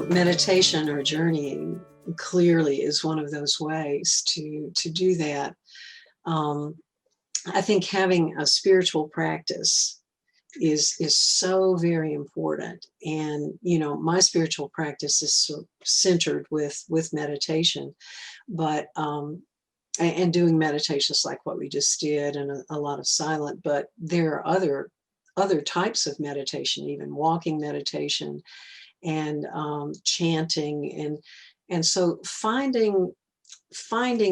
meditation or journeying clearly is one of those ways to do that. Um, I think having a spiritual practice is so very important. And my spiritual practice is centered with meditation, but and doing meditations like what we just did, and a lot of silent. But there are other types of meditation, even walking meditation, and chanting, and so finding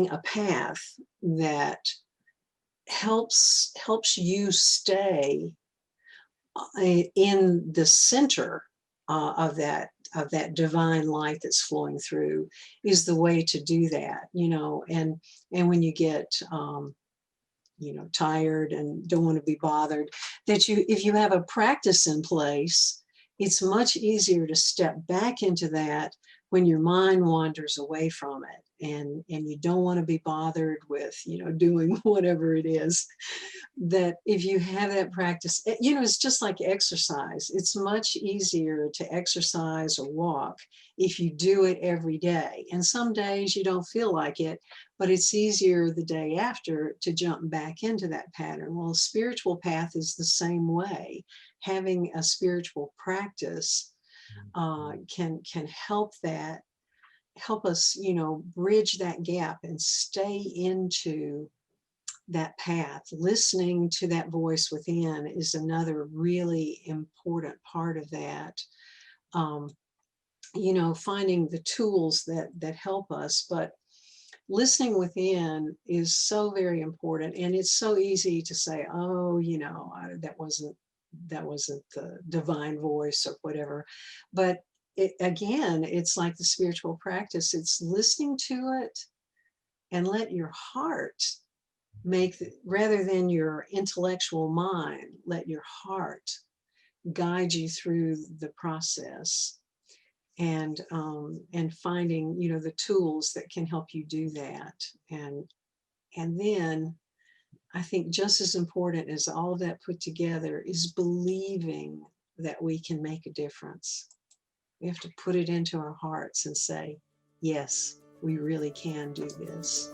a path that helps you stay in the center of that divine light that's flowing through is the way to do that. And when you get tired and don't want to be bothered, if you have a practice in place, it's much easier to step back into that when your mind wanders away from it, and you don't want to be bothered with doing whatever it is. That if you have that practice, it's just like exercise. It's much easier to exercise or walk if you do it every day. And some days you don't feel like it, but it's easier the day after to jump back into that pattern. Well, a spiritual path is the same way. Having a spiritual practice can help us, bridge that gap and stay into that path. Listening to that voice within is another really important part of that. Finding the tools that help us, but listening within is so very important. And it's so easy to say, oh, that wasn't the divine voice or whatever. But again, it's like the spiritual practice. It's listening to it and let your heart rather than your intellectual mind, let your heart guide you through the process, and finding the tools that can help you do that. And then I think just as important as all of that put together is believing that we can make a difference. We have to put it into our hearts and say, yes, we really can do this.